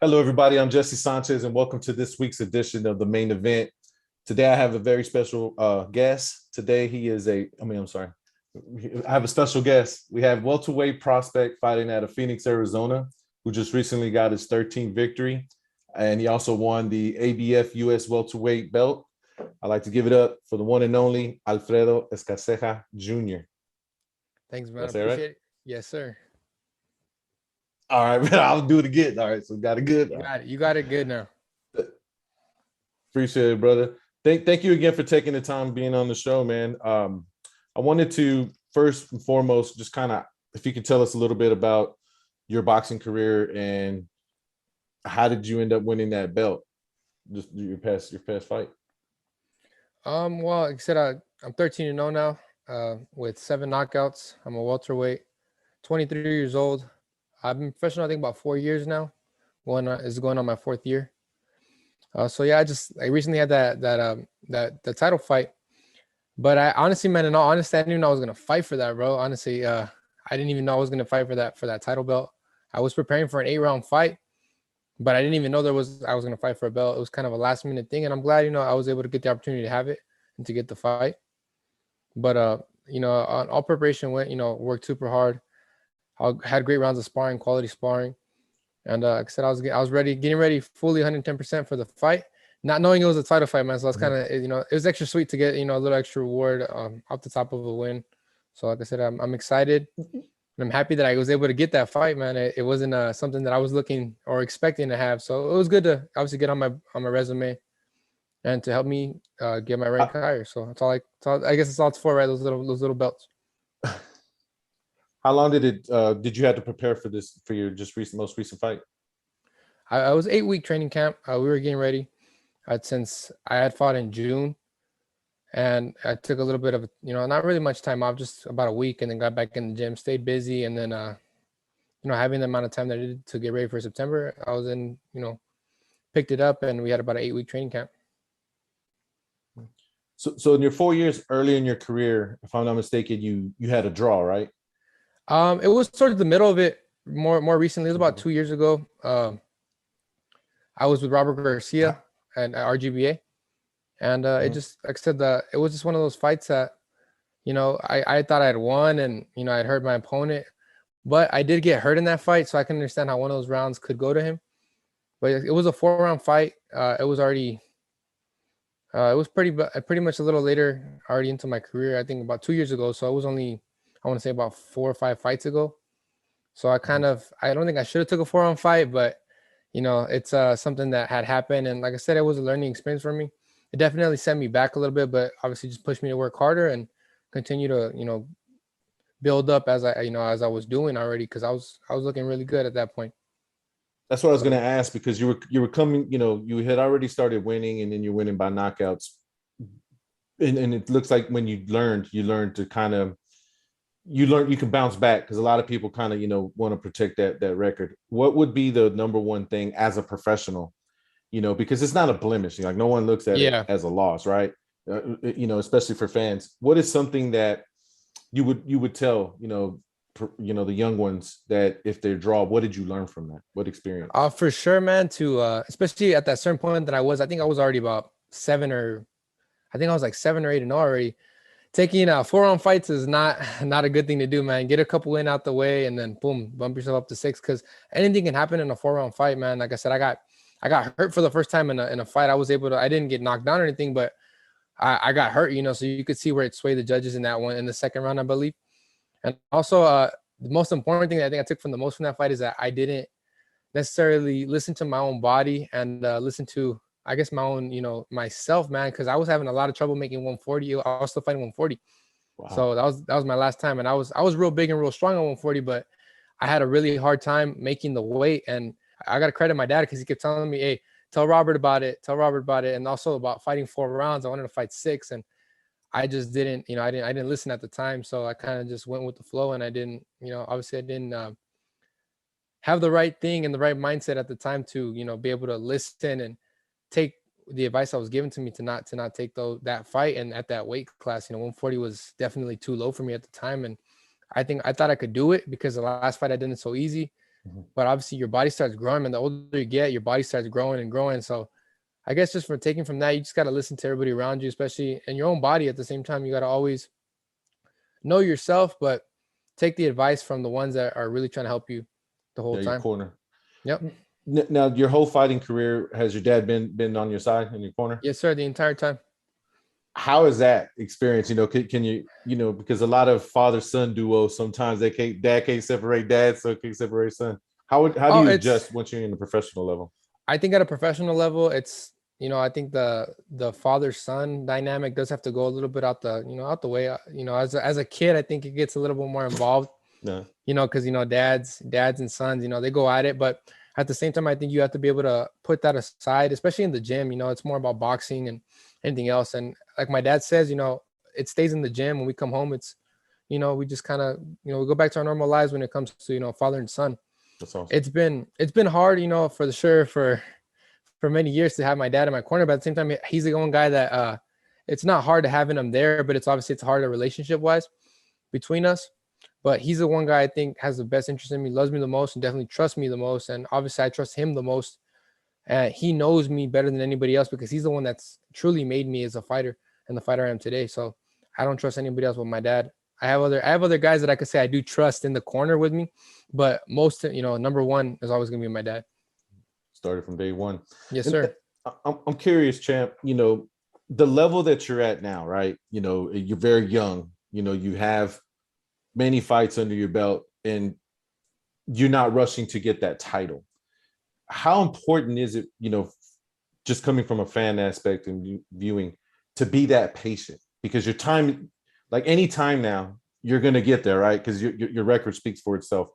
Hello, everybody. I'm Jesse Sanchez, and welcome to this week's edition of the main event. Today, I have a very special guest. Today, I have a special guest. We have welterweight prospect fighting out of Phoenix, Arizona, who just recently got his 13th victory, and he also won the ABF US welterweight belt. I'd like to give it up for the one and only Alfredo Escarcega Jr. Thanks, man. I That's it, appreciate right? it. Yes, sir. All right, man, I'll do it again. All right, so got it good. You got it. You got it good now. Appreciate it, brother. Thank you again for taking the time being on the show, man. I wanted to first and foremost just kind of, if you could tell us a little bit about your boxing career and how did you end up winning that belt? Just your past fight. Well, like I said, I'm 13-0 now, with 7 knockouts. I'm a welterweight, 23 years old. I've been professional, I think, about 4 years now. Going on my 4th year. So yeah, I recently had that title fight, but I honestly, man, in all honesty, I didn't even know I was gonna fight for that, bro. Honestly, I didn't even know I was gonna fight for that title belt. I was preparing for an 8-round fight, but I didn't even know I was gonna fight for a belt. It was kind of a last minute thing, and I'm glad, I was able to get the opportunity to have it and to get the fight. But all preparation went, worked super hard. I had great rounds of sparring, quality sparring. And like I said, I was ready, getting ready fully 110% for the fight, not knowing it was a title fight, man. So that's kind of, it was extra sweet to get, a little extra reward off the top of a win. So like I said, I'm excited. And I'm happy that I was able to get that fight, man. It wasn't something that I was looking or expecting to have. So it was good to obviously get on my resume and to help me get my rank higher. So I guess it's all it's for, right? Those little belts. How long did you have to prepare for your most recent fight? I was 8-week training camp. We were getting ready. Since I had fought in June, and I took a little bit of, not really much time off, just about a week, and then got back in the gym, stayed busy, and then, having the amount of time that I did to get ready for September, I was in, picked it up, and we had about an 8-week training camp. So in your 4 years early in your career, if I'm not mistaken, you had a draw, right? It was sort of the middle of it. More recently, it was about 2 years ago. I was with Robert Garcia and RGBA, and it just, like I said, it was just one of those fights that, I thought I had won, and I'd hurt my opponent, but I did get hurt in that fight, so I can understand how one of those rounds could go to him. But it was a 4-round fight. It was already, it was pretty much a little later, already into my career. I think about 2 years ago. So it was only, I want to say, about 4 or 5 fights ago. So I don't think I should have took a 4-round fight, but it's something that had happened. And like I said, it was a learning experience for me. It definitely set me back a little bit, but obviously just pushed me to work harder and continue to, build up as I was doing already. Cause I was looking really good at that point. That's what I was going to ask, because you were coming, you had already started winning, and then you're winning by knockouts. And it looks like when you learned to kind of, you can bounce back, because a lot of people kind of, want to protect that record. What would be the number one thing as a professional, because it's not a blemish. Like, no one looks at it as a loss, right? Especially for fans. What is something that you would tell, the young ones, that if they draw, what did you learn from that? What experience? For sure, man, to especially at that certain point that I think I was already about 7 or 8 and already. Taking 4-round fights is not a good thing to do, man. Get a couple in out the way, and then boom, bump yourself up to 6, because anything can happen in a 4-round fight, man. Like I said, I got hurt for the first time in a fight. I didn't get knocked down or anything, but I got hurt, so you could see where it swayed the judges in that one, in the second round, I believe. And also, the most important thing that I think I took from that fight is that I didn't necessarily listen to my own body and listen to, I guess, my own, myself, man, because I was having a lot of trouble making 140. I was still fighting 140. Wow. So that was my last time. And I was real big and real strong on 140, but I had a really hard time making the weight. And I got to credit my dad, because he kept telling me, hey, tell Robert about it. And also about fighting 4 rounds. I wanted to fight 6. And I just didn't, I didn't listen at the time. So I kind of just went with the flow, and I didn't, obviously I didn't have the right thing and the right mindset at the time to, be able to listen and take the advice that was given to me to not take that fight. And at that weight class, 140 was definitely too low for me at the time. And I thought I could do it, because the last fight I did it so easy. but obviously your body starts growing, and the older you get, your body starts growing and growing. So I guess just for taking from that, you just got to listen to everybody around you, especially in your own body. At the same time, you got to always know yourself, but take the advice from the ones that are really trying to help you the whole Yeah, your time. corner. Yep. Now, your whole fighting career, has your dad been on your side in your corner? Yes, sir. The entire time. How is that experience? Can you, because a lot of father son duos, sometimes dad can't separate dad, so can't separate son. How do you adjust once you're in the professional level? I think at a professional level, it's, I think the father son dynamic does have to go a little bit out the way. As a kid, I think it gets a little bit more involved. Yeah. Because dads and sons, they go at it, but at the same time, I think you have to be able to put that aside, especially in the gym. It's more about boxing and anything else. And like my dad says, it stays in the gym. When we come home, it's, we just kind of, we go back to our normal lives when it comes to, father and son. That's awesome. It's been hard, for sure, for many years to have my dad in my corner, but at the same time, he's the one guy that it's not hard to having him there, but it's harder relationship wise between us. But he's the one guy I think has the best interest in me, loves me the most, and definitely trusts me the most. And obviously, I trust him the most. He knows me better than anybody else because he's the one that's truly made me as a fighter and the fighter I am today. So I don't trust anybody else but my dad. I have other guys that I could say I do trust in the corner with me, but most, number one is always going to be my dad. Started from day one. Yes, sir. I'm curious, champ. The level that you're at now, right? You're very young. You have many fights under your belt, and you're not rushing to get that title. How important is it, just coming from a fan aspect and viewing, to be that patient? Because your time, like any time now, you're going to get there, right? Because your record speaks for itself.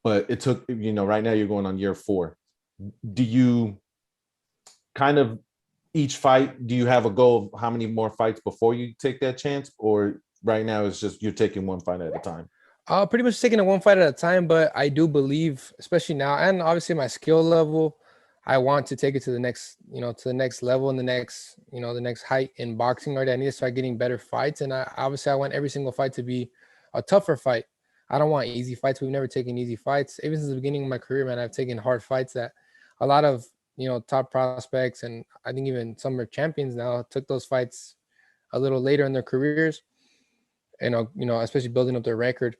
But it took, right now you're going on year 4. Do you kind of, each fight, do you have a goal of how many more fights before you take that chance? Or right now it's just you're taking one fight at a time? Pretty much taking it one fight at a time, but I do believe, especially now, and obviously my skill level, I want to take it to the next, to the next level and the next, the next height in boxing. Already, I need to start getting better fights, and I want every single fight to be a tougher fight. I don't want easy fights. We've never taken easy fights. Even since the beginning of my career, man, I've taken hard fights that a lot of, top prospects, and I think even some are champions now, took those fights a little later in their careers, and, especially building up their record.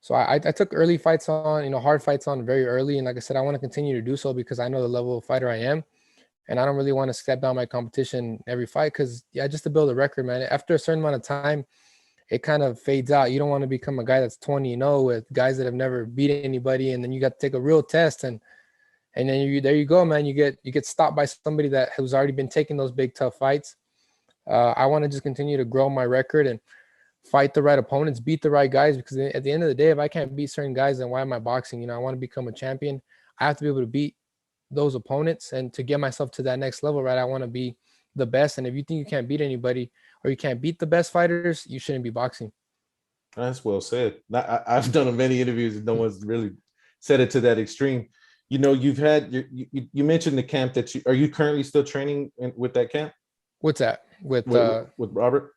So I took early fights on, hard fights on very early. And like I said, I want to continue to do so because I know the level of fighter I am. And I don't really want to step down my competition every fight because, just to build a record, man, after a certain amount of time, it kind of fades out. You don't want to become a guy that's 20-0 with guys that have never beat anybody. And then you got to take a real test. And then there you go, man. You get stopped by somebody that has already been taking those big, tough fights. I want to just continue to grow my record and fight the right opponents, beat the right guys, because at the end of the day, if I can't beat certain guys, then why am I boxing? I want to become a champion. I have to be able to beat those opponents, and to get myself to that next level, right? I want to be the best. And if you think you can't beat anybody or you can't beat the best fighters, you shouldn't be boxing. That's well said. I've done many interviews and no one's really said it to that extreme. You've had, you mentioned the camp that are you currently still training with that camp? What's that? With Robert?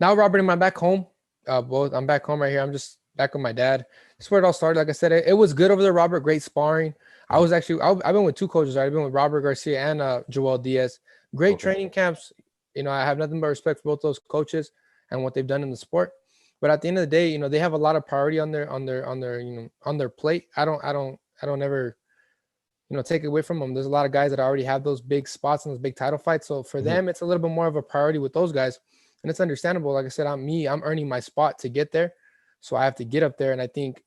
Now, Robert, am I back home? I'm back home right here. I'm just back with my dad. That's where it all started. Like I said, it was good over there, Robert. Great sparring. I've been with 2 coaches. I've been with Robert Garcia and Joel Diaz. Great training camps. I have nothing but respect for both those coaches and what they've done in the sport. But at the end of the day, they have a lot of priority on their plate. I don't ever, take it away from them. There's a lot of guys that already have those big spots and those big title fights. So for them, it's a little bit more of a priority with those guys. And it's understandable. Like I said, I'm earning my spot to get there. So I have to get up there. And I think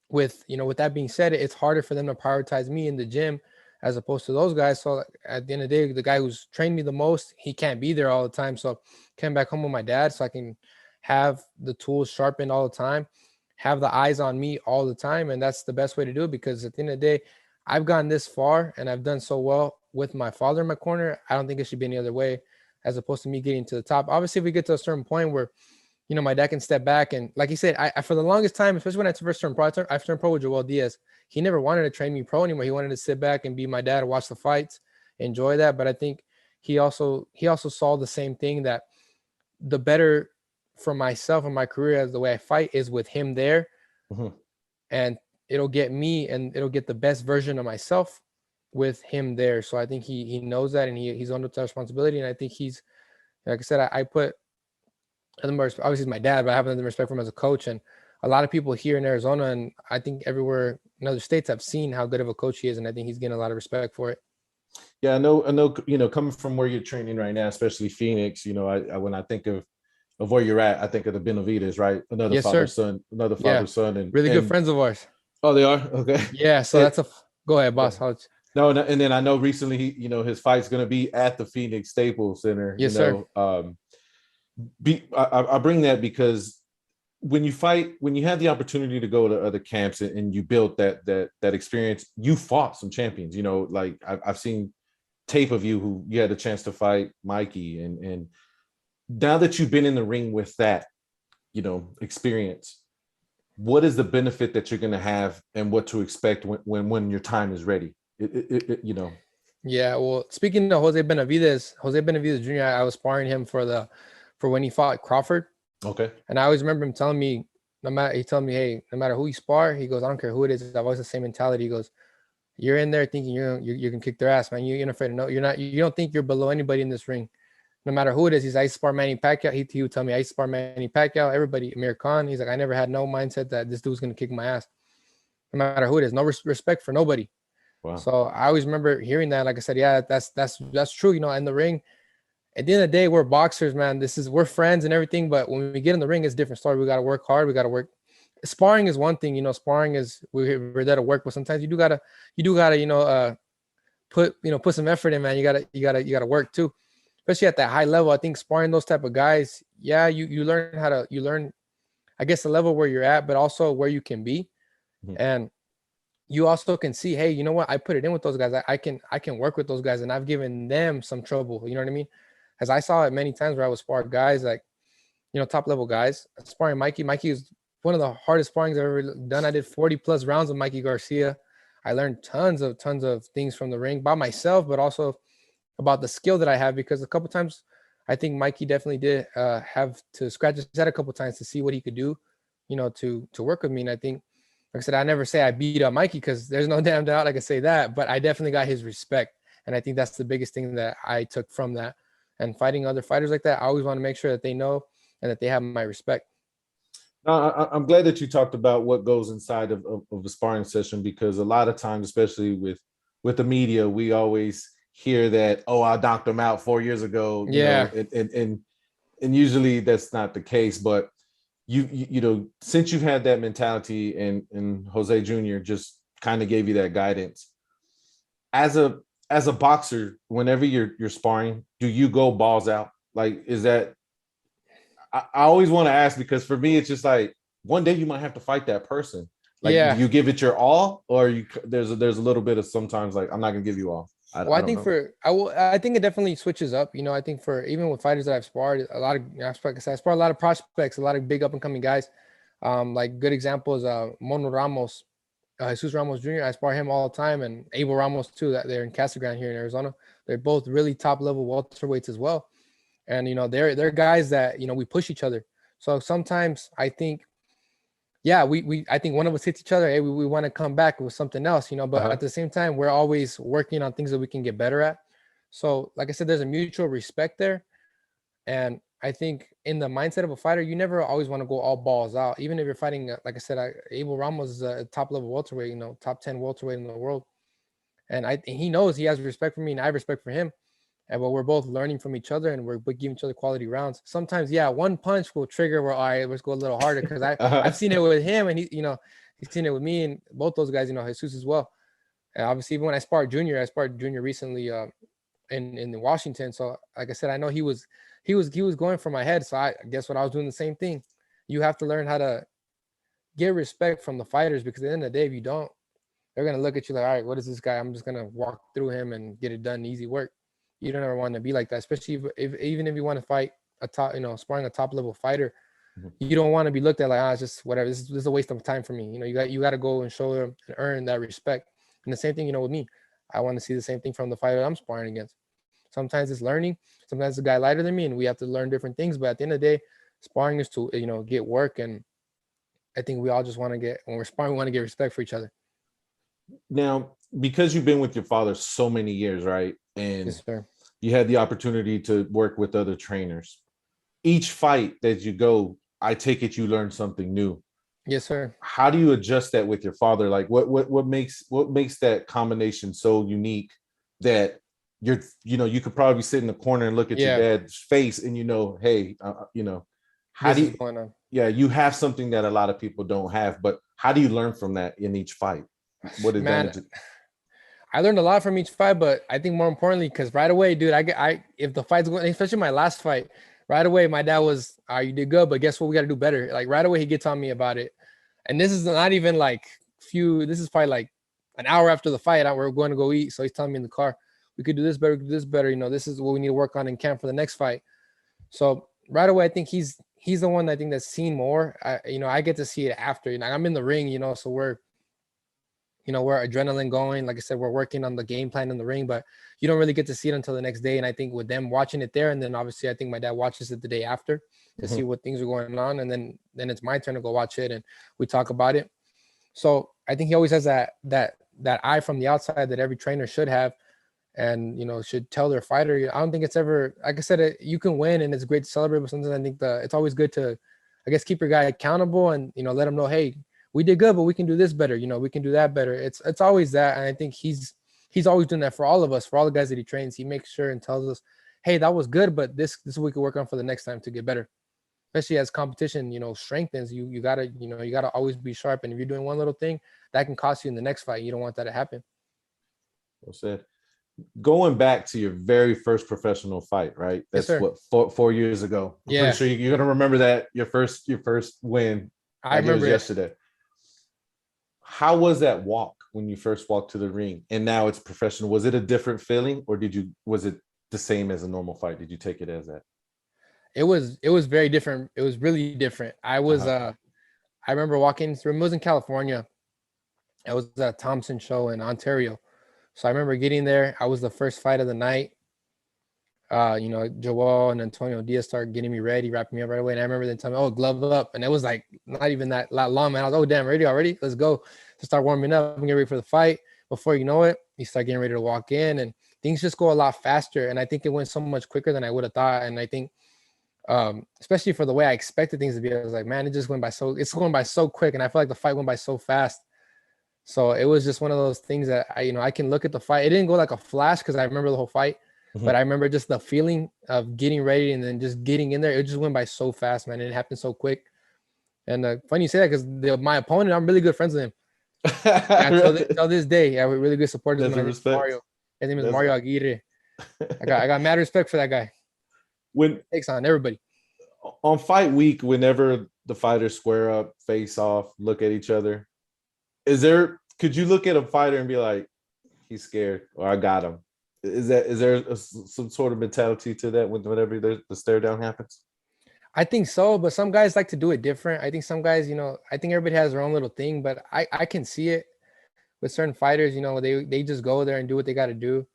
with that being said, it's harder for them to prioritize me in the gym as opposed to those guys. So at the end of the day, the guy who's trained me the most, he can't be there all the time. So I came back home with my dad so I can have the tools sharpened all the time, have the eyes on me all the time. And that's the best way to do it, because at the end of the day, I've gotten this far and I've done so well with my father in my corner. I don't think it should be any other way, as opposed to me getting to the top. Obviously, if we get to a certain point where, my dad can step back, and like he said, I for the longest time, especially when I first turned pro, I turned pro with Joel Diaz. He never wanted to train me pro anymore. He wanted to sit back and be my dad, watch the fights, enjoy that. But I think he also saw the same thing, that the better for myself and my career as the way I fight is with him there. And it'll get me and it'll get the best version of myself with him there. So I think he knows that, and he's under that responsibility. And I think he's, like I said, I put obviously he's my dad, but I have nothing respect for him as a coach. And a lot of people here in Arizona, and I think everywhere in other states, have seen how good of a coach he is, and I think he's getting a lot of respect for it. Yeah, I know. You know, coming from where you're training right now, especially Phoenix. You know, I when I think of where you're at, I think of the Benavides, right? Another Yes, sir. another Yeah, father son, and really good friends of ours. oh, they are okay. Yeah, so And, that's a go ahead, boss. no, and then I know recently his fight's going to be at the Phoenix Staples Center. Yes, sir. I bring that because when you fight, when you have the opportunity to go to other camps and you build that experience, you fought some champions. You know, like I've seen tape of you who you had a chance to fight Mikey, and now that you've been in the ring with that, experience, what is the benefit that you're going to have and what to expect when your time is ready? Yeah, well, speaking of Jose Benavides Jr., I was sparring him for when he fought Crawford. Okay. And I always remember him telling me, hey, no matter who you spar, he goes, I don't care who it is. I've always the same mentality. He goes, you're in there thinking you can kick their ass, man. You're not afraid to know. You don't think you're below anybody in this ring. No matter who it is. He's like, I spar Manny Pacquiao. He would tell me, I spar Manny Pacquiao, everybody, Amir Khan. He's like, I never had no mindset that this dude's going to kick my ass. No matter who it is. No respect for nobody. Wow. So I always remember hearing that. Like I said, yeah, that's true. In the ring, at the end of the day, we're boxers, man. We're friends and everything. But when we get in the ring, it's a different story. We got to work hard. We got to work. Sparring is one thing, sparring is we're there to work, but sometimes you do gotta, put some effort in, man. You gotta work too, especially at that high level. I think sparring those type of guys, yeah, you learn, I guess, the level where you're at, but also where you can be. Mm-hmm. And you also can see, hey, you know what? I put it in with those guys. I can work with those guys, and I've given them some trouble. You know what I mean? As I saw it many times where I was sparring guys like, top level guys. Sparring Mikey. Mikey is one of the hardest sparrings I've ever done. I did 40 plus rounds with Mikey Garcia. I learned tons of things from the ring by myself, but also about the skill that I have, because a couple times I think Mikey definitely did have to scratch his head a couple times to see what he could do, to work with me. And I think, like I said, I never say I beat up Mikey, because there's no damn doubt I can say that, but I definitely got his respect. And I think that's the biggest thing that I took from that. And fighting other fighters like that, I always want to make sure that they know and that they have my respect. I'm glad that you talked about what goes inside of a sparring session, because a lot of times, especially with the media, we always hear that, oh, I knocked him out 4 years ago. And usually that's not the case. But since you've had that mentality, and Jose Jr. just kind of gave you that guidance, as a boxer, whenever you're sparring, do you go balls out? Like, is that, I always want to ask, because for me, it's just like, one day you might have to fight that person. Like, do you give it your all, or there's a little bit of sometimes like, I'm not gonna give you all. I think it definitely switches up. I think for even with fighters that I've sparred, a lot of, I spar a lot of prospects, a lot of big up and coming guys. Like good examples, Mono Ramos, Jesus Ramos Jr. I spar him all the time, and Abel Ramos too. That they're in Casa Grande here in Arizona. They're both really top level welterweights as well. And, they're guys that, we push each other. So sometimes I think, I think one of us hits each other. Hey, we want to come back with something else, but at the same time, we're always working on things that we can get better at. So like I said, there's a mutual respect there. And I think in the mindset of a fighter, you never always want to go all balls out. Even if you're fighting, like I said, Abel Ramos is a top level welterweight, top 10 welterweight in the world. And he knows he has respect for me, and I have respect for him. And we're both learning from each other, and we're giving each other quality rounds. Sometimes, one punch will trigger where, all right, let's go a little harder, because I've seen it with him, and he's seen it with me, and both those guys, Jesus as well. And obviously, even when I sparred Junior recently in Washington. So like I said, I know he was going for my head. So I guess what I was doing the same thing. You have to learn how to get respect from the fighters, because at the end of the day, if you don't, they're gonna look at you like, all right, what is this guy? I'm just gonna walk through him and get it done, easy work. You don't ever want to be like that, especially even if you want to fight a top, sparring a top level fighter. Mm-hmm. You don't want to be looked at like, it's just whatever. This is a waste of time for me. You got to go and show them and earn that respect. And the same thing, with me, I want to see the same thing from the fighter I'm sparring against. Sometimes it's learning. Sometimes it's a guy lighter than me, and we have to learn different things. But at the end of the day, sparring is to, get work and I think we all just want to get, when we're sparring, we want to get respect for each other. Now, because you've been with your father so many years, right? And Yes, sir. you had the opportunity to work with other trainers. Each fight that you go, I take it you learn something new. Yes, sir. How do you adjust that with your father? Like what makes that combination so unique that you could probably sit in the corner and look at your Yeah, dad's face and hey, how this do is you, going on. yeah, you have something that a lot of people don't have, but how do you learn from that in each fight? What Man, advantage? I learned a lot from each fight, but I think more importantly, because right away, dude, if the fight's going, especially my last fight, right away, my dad was, you did good, but guess what? We got to do better. Like right away, he gets on me about it. And this is not even like this is probably like an hour after the fight. We're going to go eat. So he's telling me in the car, we could do this better, we could do this better. This is what we need to work on in camp for the next fight. So right away, I think he's the one I think that's seen more. I get to see it after. I'm in the ring, so we're adrenaline going. Like I said, we're working on the game plan in the ring, but you don't really get to see it until the next day. And I think with them watching it there, and then obviously I think my dad watches it the day after to see what things are going on. And then it's my turn to go watch it and we talk about it. So I think he always has that eye from the outside that every trainer should have, and should tell their fighter. I don't think it's ever, like I said, you can win and it's great to celebrate, but sometimes I think it's always good to, I guess, keep your guy accountable and let him know, hey, we did good, but we can do this better. We can do that better. It's always that, and I think he's always doing that for all of us, for all the guys that he trains. He makes sure and tells us, hey, that was good, but this is what we can work on for the next time to get better. Especially as competition, strengthens, you gotta always be sharp. And if you're doing one little thing, that can cost you in the next fight. You don't want that to happen. Well said. Going back to your very first professional fight, right? That's Yes, what 4 years ago. I'm yeah, pretty sure you're gonna remember that your first win. I Like it was remember it. yesterday. How was that walk when you first walked to the ring? And now it's professional. Was it a different feeling, or was it the same as a normal fight? Did you take it as that? It was very different. It was really different. I remember walking through. It was in California. It was at Thompson show in Ontario. So I remember getting there. I was the first fight of the night. Joel and Antonio Diaz started getting me ready, wrapping me up right away. And I remember them telling me, oh, glove up. And it was like not even that long, man. I was, oh, damn, ready already? Let's go. To start warming up and get ready for the fight. Before you know it, you start getting ready to walk in and things just go a lot faster. And I think it went so much quicker than I would have thought. And I think, especially for the way I expected things to be, I was like, man, it's going by so quick. And I feel like the fight went by so fast. So it was just one of those things that I can look at the fight. It didn't go like a flash because I remember the whole fight. But I remember just the feeling of getting ready and then just getting in there. It just went by so fast, man. It happened so quick. And funny you say that because my opponent, I'm really good friends with him. Yeah, till this day, yeah, we're really good supporters. That's a respect. Mario. His name is Mario Aguirre. I got mad respect for that guy. When Takes on everybody. on fight week, whenever the fighters square up, face off, look at each other, could you look at a fighter and be like, he's scared, or I got him? Is there some sort of mentality to that whenever the stare down happens? I think so, but some guys like to do it different. I think some guys, I think everybody has their own little thing, but I can see it with certain fighters. They just go there and do what they got to do.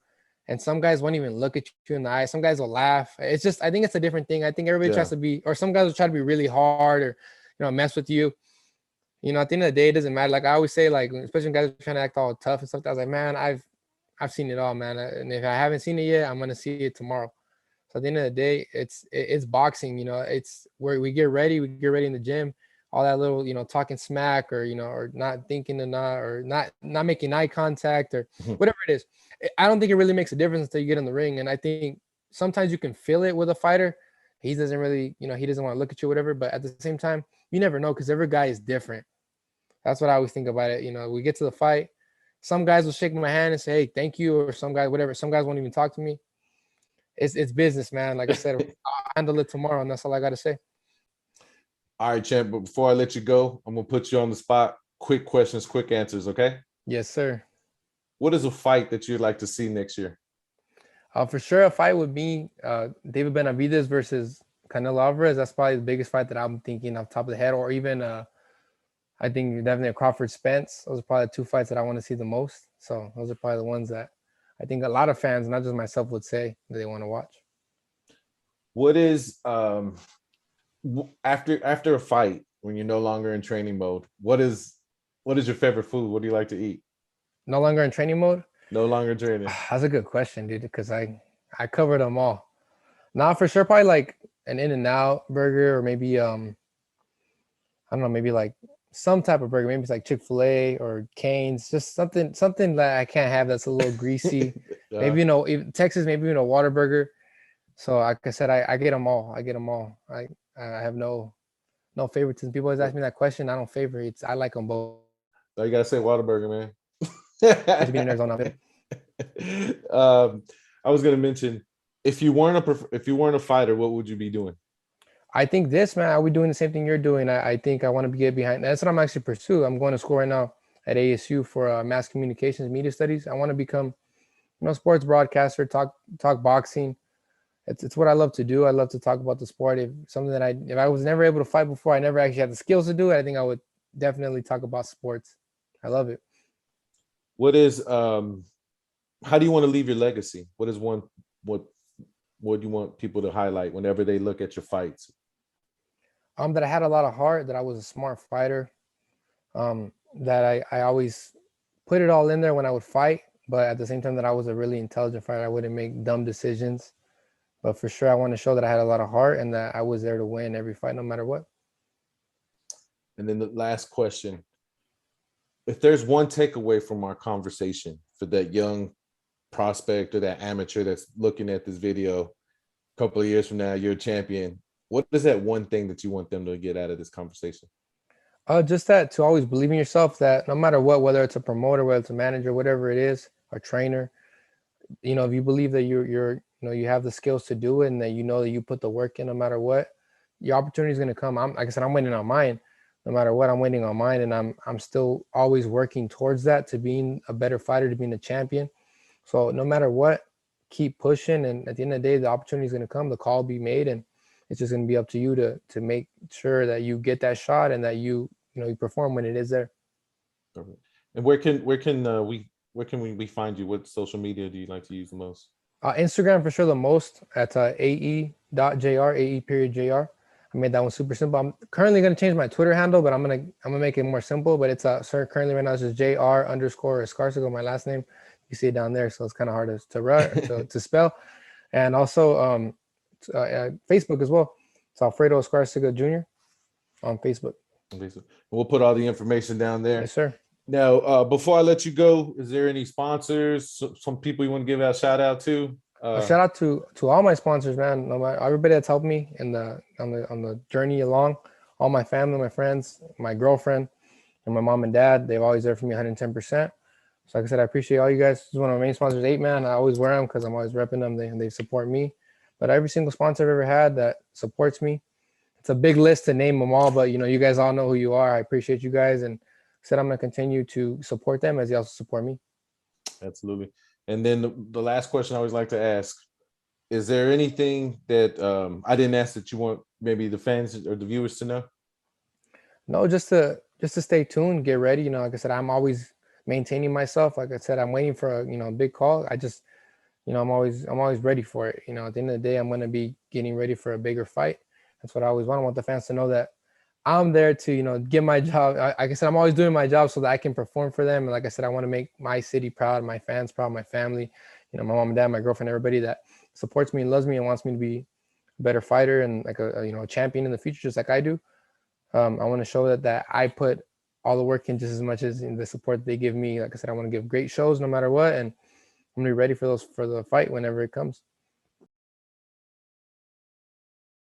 And some guys won't even look at you in the eye. Some guys will laugh. It's just, I think it's a different thing. I think everybody tries to be, or some guys will try to be really hard or, mess with you. At the end of the day, it doesn't matter. Like I always say, like, especially when guys are trying to act all tough and stuff, I was like, man, I've seen it all, man. And if I haven't seen it yet, I'm going to see it tomorrow. So at the end of the day, it's boxing, it's where we get ready in the gym, all that little, talking smack or, or not thinking enough or not making eye contact or whatever it is. I don't think it really makes a difference until you get in the ring. And I think sometimes you can feel it with a fighter. He doesn't really, he doesn't want to look at you, whatever. But at the same time, you never know because every guy is different. That's what I always think about it. We get to the fight. Some guys will shake my hand and say, hey, thank you. Or some guys, whatever. Some guys won't even talk to me. It's business, man. Like I said, I'll handle it tomorrow. And that's all I got to say. All right, champ. But before I let you go, I'm going to put you on the spot. Quick questions, quick answers. Okay. Yes, sir. What is a fight that you'd like to see next year? For sure, a fight would be David Benavidez versus Canelo Alvarez. That's probably the biggest fight that I'm thinking off the top of the head, or even I think definitely a Crawford Spence. Those are probably the two fights that I want to see the most. So those are probably the ones that I think a lot of fans, not just myself, would say that they want to watch. What is after a fight, when you're no longer in training mode, what is your favorite food? What do you like to eat? No longer in training mode. No longer training. That's a good question, dude, because I covered them all. Now for sure, probably like an In-N-Out burger, or maybe I don't know, maybe like some type of burger. Maybe it's like Chick-fil-A or Cane's, just something that I can't have that's a little greasy. Maybe even Texas, maybe even a water burger. So like I said, I get them all. I get them all. I have no favoritism. People always ask me that question. I don't favorites. I like them both. Oh, you gotta say Whataburger, man. Just being in Arizona. I was gonna mention, if you weren't a fighter, what would you be doing? I think this, man, I'll be doing the same thing you're doing. I think I want to get behind. That's what I'm actually pursuing. I'm going to school right now at ASU for mass communications, media studies. I want to become, sports broadcaster, talk boxing. It's what I love to do. I love to talk about the sport. If I was never able to fight before, I never actually had the skills to do it, I think I would definitely talk about sports. I love it. How do you want to leave your legacy? What do you want people to highlight whenever they look at your fights? That I had a lot of heart, that I was a smart fighter, that I always put it all in there when I would fight, but at the same time that I was a really intelligent fighter. I wouldn't make dumb decisions, but for sure I want to show that I had a lot of heart and that I was there to win every fight, no matter what. And then the last question, if there's one takeaway from our conversation for that young prospect or that amateur that's looking at this video a couple of years from now, you're a champion, what is that one thing that you want them to get out of this conversation? Just that, to always believe in yourself, that no matter what, whether it's a promoter, whether it's a manager, whatever it is, a trainer, if you believe that you have the skills to do it, and that that you put the work in, no matter what, your opportunity is going to come. Like I said, I'm waiting on mine. No matter what, I'm waiting on mine, and I'm still always working towards that, to being a better fighter, to being a champion. So no matter what, keep pushing, and at the end of the day, the opportunity is going to come, the call will be made, and it's just going to be up to you to make sure that you get that shot and that you perform when it is there. And where can we find you? What social media do you like to use the most? Instagram for sure, the most, at ae.jr, ae.jr. I made that one super simple. I'm currently going to change my Twitter handle, but I'm gonna make it more simple. But it's currently right now it's just JR_Escarcega, my last name. You see it down there, so it's kind of hard to spell. And also Facebook as well. It's Alfredo Escarcega Jr. on Facebook. We'll put all the information down there. Yes, sir. Now, before I let you go, is there any sponsors, some people you want to give a shout out to? Shout out to all my sponsors, man. No matter, everybody that's helped me on the journey along. All my family, my friends, my girlfriend, and my mom and dad. They've always there for me 110%. So like I said, I appreciate all you guys. This is one of my main sponsors, 8-Man. I always wear them because I'm always repping them. They support me. But every single sponsor I've ever had that supports me, it's a big list to name them all. But you guys all know who you are. I appreciate you guys, and said I'm going to continue to support them as they also support me. Absolutely. And then the last question I always like to ask, is there anything that I didn't ask that you want maybe the fans or the viewers to know? No, just to stay tuned, get ready. Like I said, I'm always maintaining myself. Like I said, I'm waiting for a big call. I just, I'm always ready for it. At the end of the day, I'm going to be getting ready for a bigger fight. That's what I always want. I want the fans to know that I'm there to, get my job. Like I said, I'm always doing my job so that I can perform for them. And like I said, I want to make my city proud, my fans proud, my family, my mom and dad, my girlfriend, everybody that supports me and loves me and wants me to be a better fighter and like a champion in the future, just like I do. I want to show that I put all the work in just as much as the support they give me. Like I said, I want to give great shows no matter what. And I'm going to be ready for the fight whenever it comes.